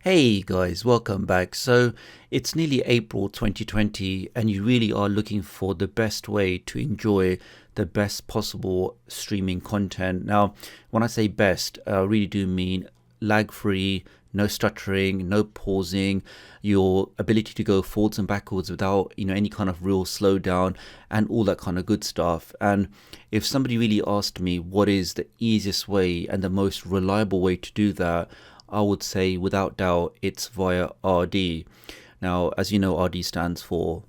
Hey guys, welcome back. So it's nearly April 2020 and you really are looking for the best way to enjoy the best possible streaming content. Now, when I say best, I really do mean lag-free, no stuttering, no pausing, your ability to go forwards and backwards without, any kind of real slowdown and all that kind of good stuff. And if somebody really asked me what is the easiest way and the most reliable way to do that, I would say without doubt it's via RD. Now, as you know, RD stands for,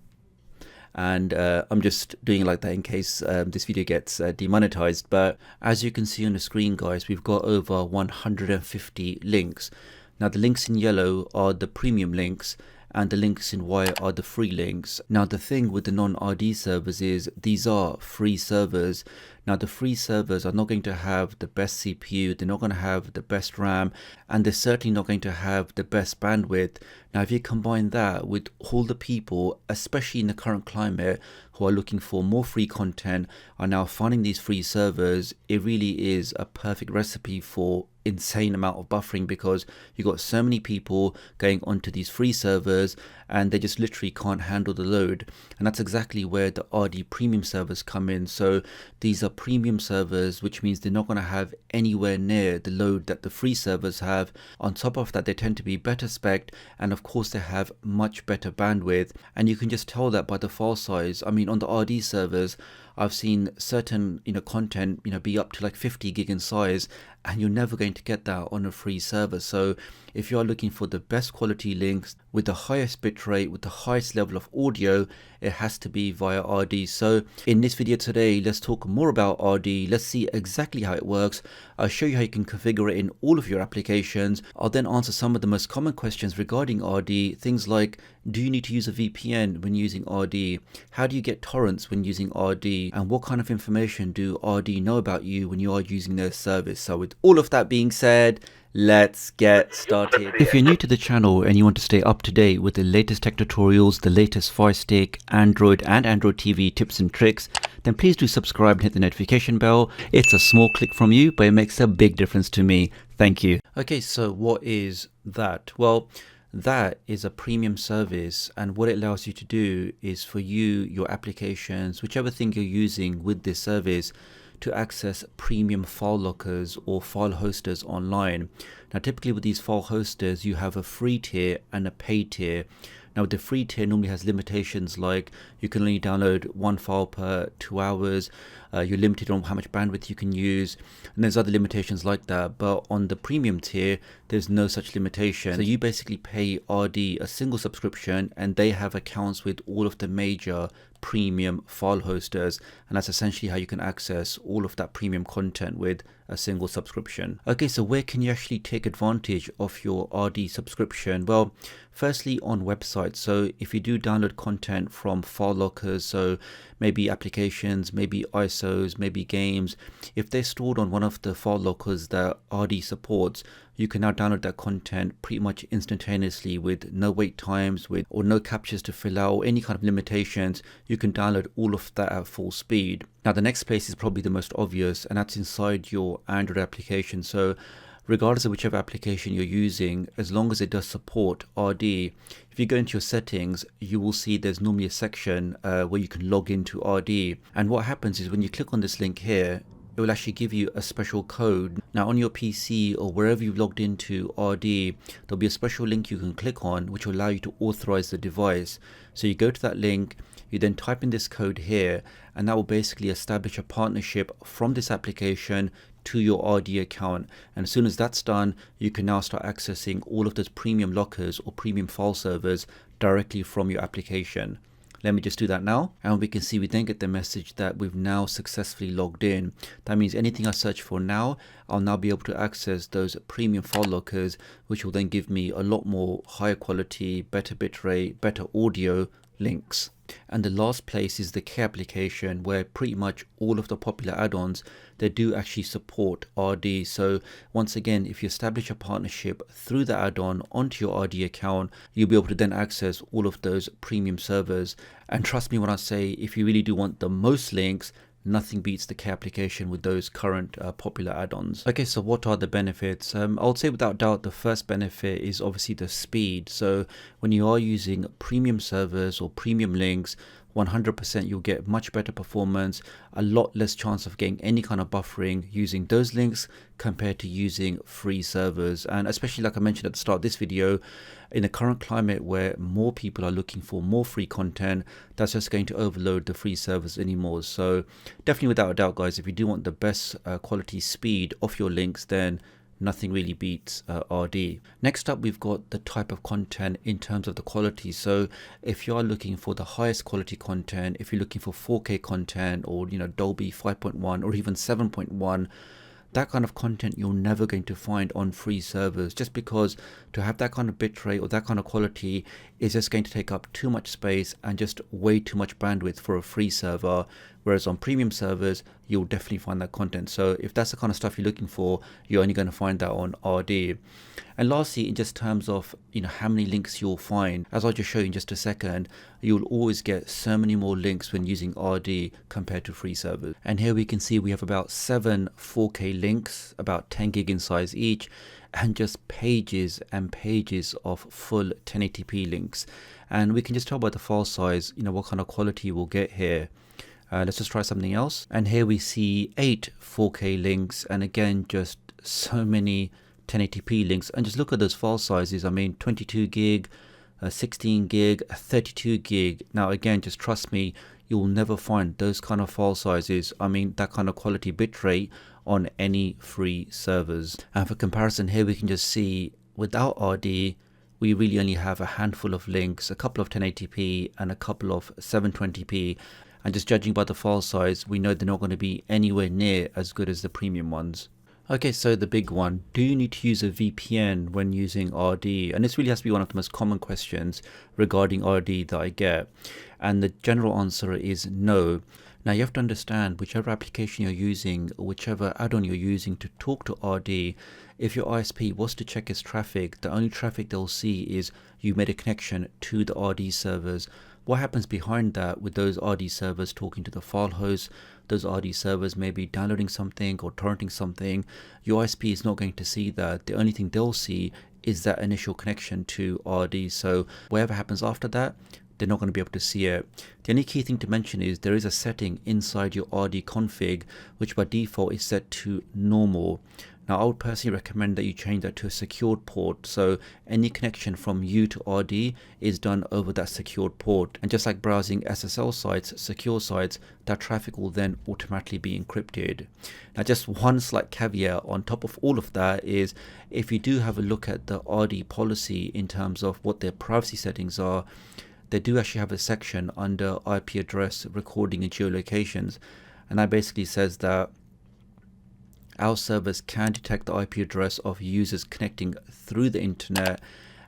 and I'm just doing it like that in case this video gets demonetized. But as you can see on the screen, guys, we've got over 150 links. Now, the links in yellow are the premium links, and the links in white are the free links. Now, the thing with the non-RD servers is these are free servers. Now, the free servers are not going to have the best CPU, they're not going to have the best RAM, and they're certainly not going to have the best bandwidth. Now, if you combine that with all the people, especially in the current climate, who are looking for more free content, are now finding these free servers, it really is a perfect recipe for insane amount of buffering, because you got so many people going onto these free servers and they just literally can't handle the load. And that's exactly where the RD premium servers come in. So these are premium servers, which means they're not going to have anywhere near the load that the free servers have. On top of that, they tend to be better spec'd, and of course they have much better bandwidth, and you can just tell that by the file size. I mean, on the RD servers, I've seen certain content be up to like 50 gig in size, and you're never going to get that on a free server. So if you are looking for the best quality links with the highest bitrate, with the highest level of audio, it has to be via RD. So in this video today, let's talk more about RD. Let's see exactly how it works. I'll show you how you can configure it in all of your applications. I'll then answer some of the most common questions regarding RD. Things like, do you need to use a VPN when using RD? How do you get torrents when using RD? And what kind of information do RD know about you when you are using their service? So with all of that being said, let's get started. If you're new to the channel and you want to stay up to date with the latest tech tutorials, the latest Fire Stick, Android and Android TV tips and tricks, then please do subscribe and hit the notification bell. It's a small click from you, but it makes a big difference to me. Thank you. Okay, so what is that? Well, that is a premium service, and what it allows you to do is for you, your applications, whichever thing you're using with this service, to access premium file lockers or file hosters online. Now, typically with these file hosters, you have a free tier and a paid tier. Now, the free tier normally has limitations like you can only download one file per 2 hours, you're limited on how much bandwidth you can use, and there's other limitations like that. But on the premium tier, there's no such limitation. So you basically pay RD a single subscription, and they have accounts with all of the major premium file hosters, and that's essentially how you can access all of that premium content with a single subscription. Okay, so where can you actually take advantage of your RD subscription? Well, firstly on websites. So if you do download content from file lockers, so maybe applications, maybe ISOs, maybe games, if they're stored on one of the file lockers that RD supports, you can now download that content pretty much instantaneously with no wait times, or no captures to fill out, or any kind of limitations. You can download all of that at full speed. Now, the next place is probably the most obvious, and that's inside your Android application. So regardless of whichever application you're using, as long as it does support RD, if you go into your settings, you will see there's normally a section where you can log into RD. And what happens is when you click on this link here, it will actually give you a special code. Now, on your PC or wherever you've logged into RD, there'll be a special link you can click on which will allow you to authorize the device. So you go to that link, you then type in this code here, and that will basically establish a partnership from this application to your RD account. And as soon as that's done, you can now start accessing all of those premium lockers or premium file servers directly from your application. Let me just do that now, and we can see we then get the message that we've now successfully logged in. That means anything I search for now, I'll now be able to access those premium file lockers, which will then give me a lot more higher quality, better bitrate, better audio links. And the last place is the K application, where pretty much all of the popular add-ons, they do actually support RD. So once again, if you establish a partnership through the add-on onto your RD account, you'll be able to then access all of those premium servers. And trust me when I say, if you really do want the most links, nothing beats the K application with those current popular add-ons. Okay, so what are the benefits? I would say without doubt the first benefit is obviously the speed. So when you are using premium servers or premium links, 100% you'll get much better performance, a lot less chance of getting any kind of buffering using those links compared to using free servers. And especially, like I mentioned at the start of this video, in the current climate where more people are looking for more free content, that's just going to overload the free servers anymore. So definitely without a doubt, guys, if you do want the best quality speed of your links, then nothing really beats RD. Next up, we've got the type of content in terms of the quality. So if you are looking for the highest quality content, if you're looking for 4K content, or Dolby 5.1 or even 7.1, that kind of content you're never going to find on free servers, just because to have that kind of bitrate or that kind of quality is just going to take up too much space and just way too much bandwidth for a free server. Whereas on premium servers, you'll definitely find that content. So if that's the kind of stuff you're looking for, you're only going to find that on RD. And lastly, in just terms of how many links you'll find, as I'll just show you in just a second, you'll always get so many more links when using RD compared to free servers. And here we can see we have about 7 4K links, about 10 gig in size each, and just pages and pages of full 1080p links. And we can just tell by the file size, what kind of quality we'll get here. Let's just try something else. And here we see 8 4K links, and again, just so many 1080p links. And just look at those file sizes. I mean, 22 gig, 16 gig, 32 gig. Now again, just trust me, you'll never find those kind of file sizes, I mean that kind of quality bitrate, on any free servers. And for comparison, here we can just see without RD, we really only have a handful of links, a couple of 1080p and a couple of 720p. And just judging by the file size, we know they're not going to be anywhere near as good as the premium ones. Okay, so the big one, do you need to use a VPN when using RD? And this really has to be one of the most common questions regarding RD that I get. And the general answer is no. Now you have to understand, whichever application you're using, or whichever add-on you're using to talk to RD, if your ISP was to check its traffic, the only traffic they'll see is you made a connection to the RD servers. What happens behind that with those RD servers talking to the file host, those RD servers may be downloading something or torrenting something, your ISP is not going to see that. The only thing they'll see is that initial connection to RD. So whatever happens after that, they're not going to be able to see it. The only key thing to mention is there is a setting inside your RD config, which by default is set to normal. Now I would personally recommend that you change that to a secured port, so any connection from you to RD is done over that secured port. And just like browsing SSL sites, secure sites, that traffic will then automatically be encrypted. Now just one slight caveat on top of all of that is, if you do have a look at the RD policy in terms of what their privacy settings are, they do actually have a section under IP address recording and geolocations, and that basically says that our servers can detect the IP address of users connecting through the internet,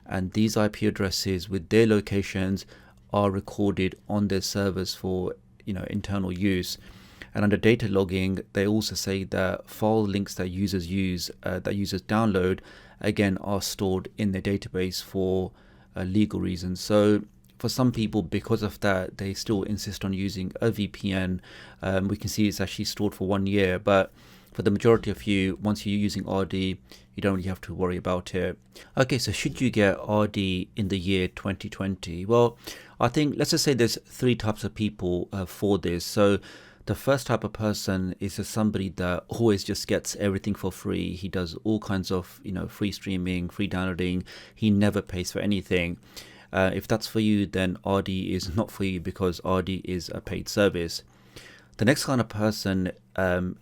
and these IP addresses with their locations are recorded on their servers for internal use. And under data logging, they also say that file links that users use, that users download, again are stored in their database for legal reasons. So for some people, because of that, they still insist on using a VPN. We can see it's actually stored for 1 year, but for the majority of you, once you're using RD, you don't really have to worry about it. Okay, so should you get RD in the year 2020? Well, I think, let's just say there's 3 types of people for this. So the first type of person is somebody that always just gets everything for free. He does all kinds of free streaming, free downloading. He never pays for anything. If that's for you, then RD is not for you, because RD is a paid service. The next kind of person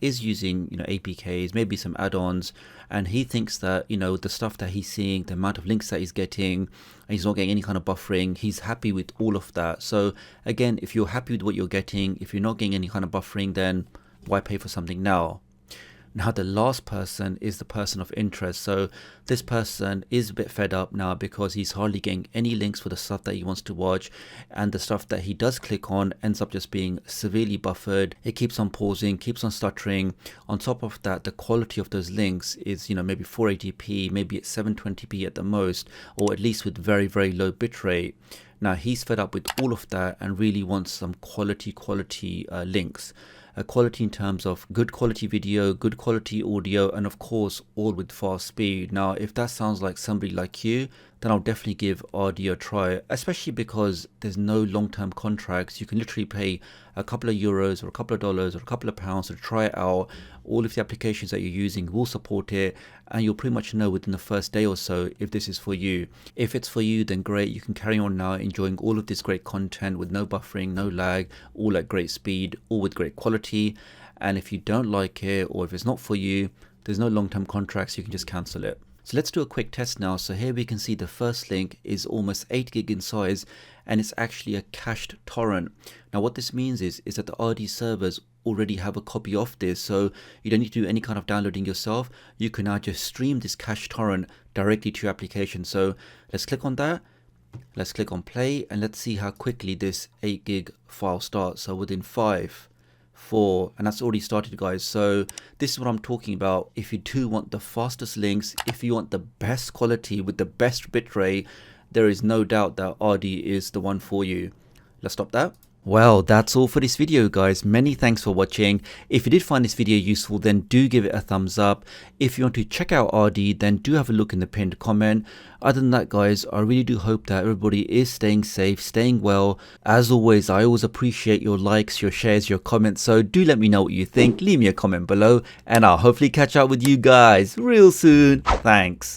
is using APKs, maybe some add-ons, and he thinks that the stuff that he's seeing, the amount of links that he's getting, he's not getting any kind of buffering, he's happy with all of that. So again, if you're happy with what you're getting, if you're not getting any kind of buffering, then why pay for something now? Now the last person is the person of interest. So this person is a bit fed up now because he's hardly getting any links for the stuff that he wants to watch, and the stuff that he does click on ends up just being severely buffered. It keeps on pausing, keeps on stuttering. On top of that, the quality of those links is maybe 480p, maybe at 720p at the most, or at least with very, very low bitrate. Now he's fed up with all of that and really wants some quality links. quality in terms of good quality video, good quality audio, and of course all with fast speed. Now if that sounds like somebody like you, then I'll definitely give RD a try, especially because there's no long-term contracts. You can literally pay a couple of euros or a couple of dollars or a couple of pounds to try it out. All of the applications that you're using will support it, and you'll pretty much know within the first day or so if this is for you. If it's for you, then great, you can carry on now enjoying all of this great content with no buffering, no lag, all at great speed, all with great quality. And if you don't like it, or if it's not for you, there's no long-term contracts, you can just cancel it. So let's do a quick test now. So here we can see the first link is almost 8 gig in size, and it's actually a cached torrent. Now what this means is that the RD servers already have a copy of this, so you don't need to do any kind of downloading yourself. You can now just stream this cached torrent directly to your application. So let's click on that, let's click on play, and let's see how quickly this 8 gig file starts. So within 5, 4, and that's already started, guys. So this is what I'm talking about. If you do want the fastest links, if you want the best quality with the best bitrate, there is no doubt that RD is the one for you. Let's stop that. Well, that's all for this video, guys. Many thanks for watching. If you did find this video useful, then do give it a thumbs up. If you want to check out RD, then do have a look in the pinned comment. Other than that, guys, I really do hope that everybody is staying safe, staying well. As always, I always appreciate your likes, your shares, your comments. So do let me know what you think. Leave me a comment below, and I'll hopefully catch up with you guys real soon. Thanks.